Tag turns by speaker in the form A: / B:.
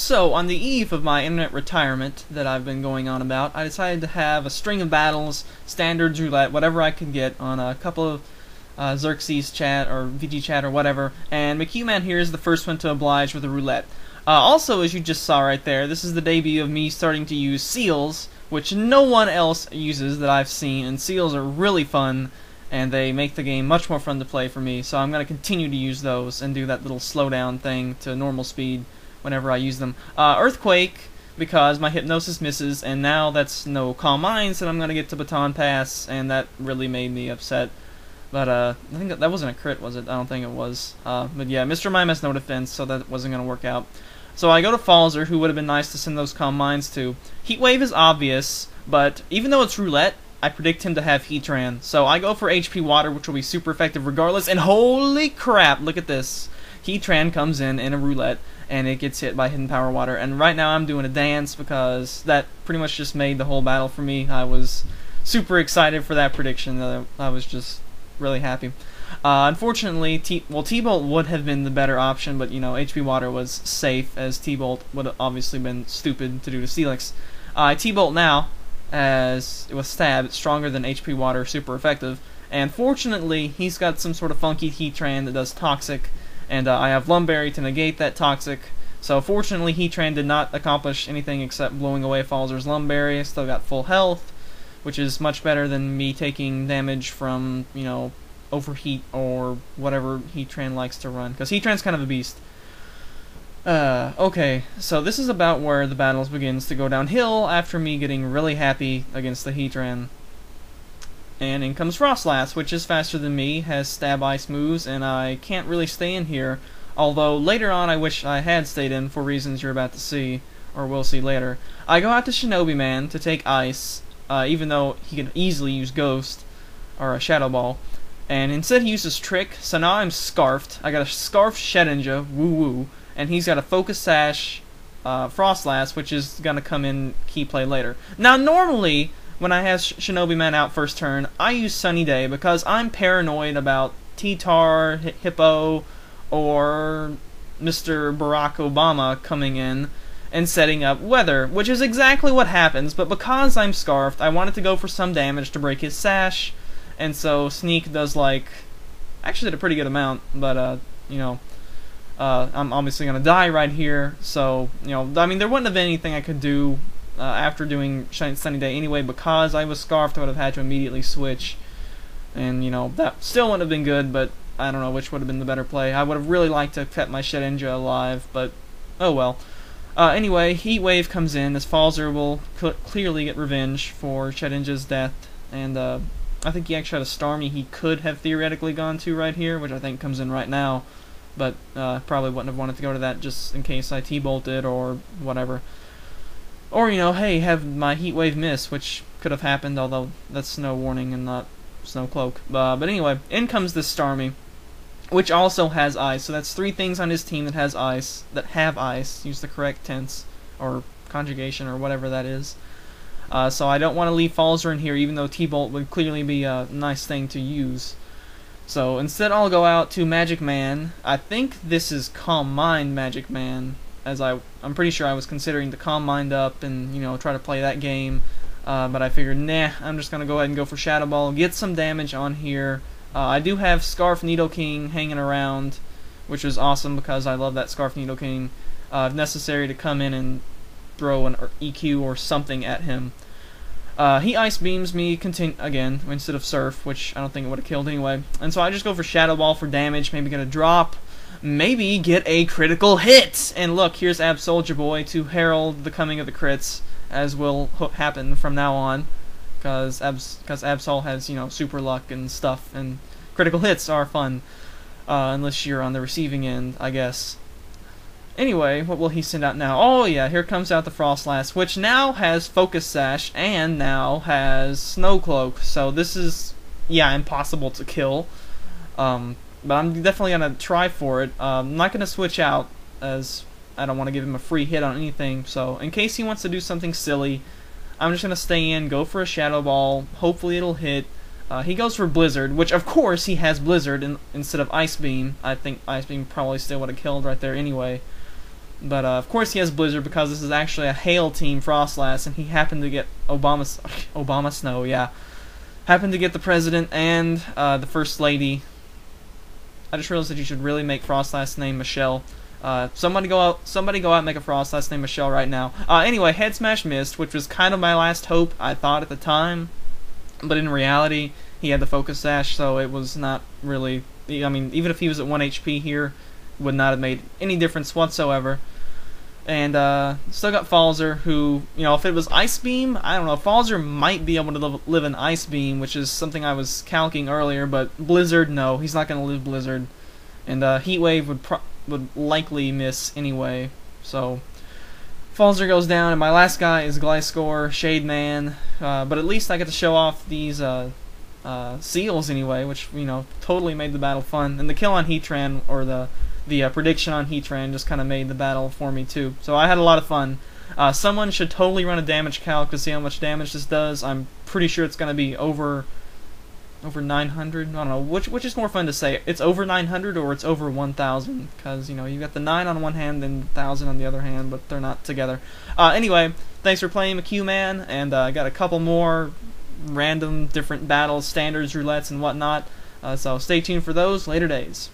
A: So, on the eve of my internet retirement that I've been going on about, I decided to have a string of battles, standards, roulette, whatever I could get on a couple of Xerxes chat or VG chat or whatever, and McHughman here is the first one to oblige with a roulette. Also, as you just saw right there, this is the debut of me starting to use seals, which no one else uses that I've seen, and seals are really fun, and they make the game much more fun to play for me, so I'm going to continue to use those and do that little slowdown thing to normal speed whenever I use them. Earthquake, because my hypnosis misses, and now that's no Calm Minds that I'm going to get to Baton Pass, and that really made me upset. But I think that wasn't a crit, was it? I don't think it was. But yeah, Mr. Mime has no defense, so that wasn't going to work out. So I go to Falzer, who would have been nice to send those Calm Minds to. Heatwave is obvious, but even though it's roulette, I predict him to have HEATRAN. So I go for HP Water, which will be super effective regardless, and holy crap, look at this. HEATRAN comes in a roulette, and it gets hit by Hidden Power Water. And right now I'm doing a dance because that pretty much just made the whole battle for me. I was super excited for that prediction. I was just really happy. Unfortunately, T-Bolt would have been the better option, but you know, HP Water was safe, as T-Bolt would have obviously been stupid to do to Steelix. T-Bolt now, as with Stab, it's stronger than HP Water, super effective, and fortunately, he's got some sort of funky HEATRAN that does Toxic, and I have Lumberry to negate that Toxic, so fortunately, HEATRAN did not accomplish anything except blowing away Falzer's Lumberry. I still got full health, which is much better than me taking damage from, you know, Overheat or whatever HEATRAN likes to run, because HEATRAN's kind of a beast. Okay, so this is about where the battles begins to go downhill after me getting really happy against the HEATRAN. And in comes FROSLASS, which is faster than me, has Stab Ice moves, and I can't really stay in here, although later on I wish I had stayed in for reasons you're about to see, or will see later. I go out to Shinobi Man to take Ice, even though he can easily use Ghost, or a Shadow Ball. And instead he uses Trick, so now I'm Scarfed. I got a Scarfed Shedinja, woo-woo, and he's got a Focus Sash FROSLASS, which is going to come in key play later. Now normally, when I have Shinobi Man out first turn, I use Sunny Day because I'm paranoid about T-Tar, Hippo, or Mr. Barack Obama coming in and setting up weather, which is exactly what happens, but because I'm Scarfed, I wanted to go for some damage to break his Sash. And so Sneak does, like, actually did a pretty good amount, but you know, I'm obviously gonna die right here. So you know, I mean, there wouldn't have been anything I could do after doing Sunny Day anyway, because I was Scarfed. I would have had to immediately switch, and you know, that still wouldn't have been good. But I don't know which would have been the better play. I would have really liked to have kept my Shedinja alive, but oh well. Anyway, Heat Wave comes in as Falzer will clearly get revenge for Shedinja's death, and I think he actually had a STARMIE he could have theoretically gone to right here, which I think comes in right now, but probably wouldn't have wanted to go to that just in case I T-bolted or whatever. Or, you know, hey, have my Heat Wave miss, which could have happened, although that's Snow Warning and not Snow Cloak. But anyway, in comes this STARMIE, which also has Ice, so that's 3 things on his team that has Ice, that have Ice, use the correct tense, or conjugation, or whatever that is. So I don't want to leave Falzer in here, even though T-Bolt would clearly be a nice thing to use. So instead I'll go out to Magic Man. I think this is Calm Mind Magic Man, as I'm pretty sure I was considering to Calm Mind up and, you know, try to play that game. But I figured, nah, I'm just going to go ahead and go for Shadow Ball, get some damage on here. I do have Scarf Nidoking hanging around, which is awesome because I love that Scarf Nidoking. If necessary, to come in and throw an EQ or something at him. He Ice Beams me again instead of Surf, which I don't think it would have killed anyway. And so I just go for Shadow Ball for damage, maybe get a drop, maybe get a critical hit! And look, here's Soldier Boy to herald the coming of the crits, as will happen from now on, because Absol has, you know, super luck and stuff, and critical hits are fun, unless you're on the receiving end, I guess. Anyway, what will he send out now? Oh yeah, here comes out the FROSLASS, which now has Focus Sash and now has Snow Cloak. So this is, yeah, impossible to kill. But I'm definitely going to try for it. I'm not going to switch out, as I don't want to give him a free hit on anything. So in case he wants to do something silly, I'm just going to stay in, go for a Shadow Ball. Hopefully it'll hit. He goes for Blizzard, which of course he has Blizzard instead of Ice Beam. I think Ice Beam probably still would have killed right there anyway. But of course he has Blizzard because this is actually a Hail Team FROSLASS, and he happened to get Obama Snow, yeah. Happened to get the President and the First Lady. I just realized that you should really make FROSLASS name Michelle. Somebody go out and make a FROSLASS name Michelle right now. Anyway, Head Smash missed, which was kind of my last hope, I thought at the time. But in reality, he had the Focus Sash, so it was not really... I mean, even if he was at 1 HP here, would not have made any difference whatsoever. And still got Falzer, who, you know, if it was Ice Beam, I don't know, Falzer might be able to live in Ice Beam, which is something I was calculating earlier, but Blizzard, no, he's not going to live Blizzard. And Heat Wave would likely miss anyway, so Falzer goes down, and my last guy is Gliscor, Shade Man, but at least I get to show off these seals anyway, which, you know, totally made the battle fun. And the kill on HEATRAN, or the prediction on HEATRAN, just kind of made the battle for me too. So I had a lot of fun. Someone should totally run a damage calc to see how much damage this does. I'm pretty sure it's going to be over 900. I don't know which is more fun to say. It's over 900 or it's over 1,000, because, you know, you got the 9 on one hand and 1,000 on the other hand, but they're not together. Anyway, thanks for playing McHughman, and I got a couple more random different battles, standards, roulettes, and whatnot. So stay tuned for those later days.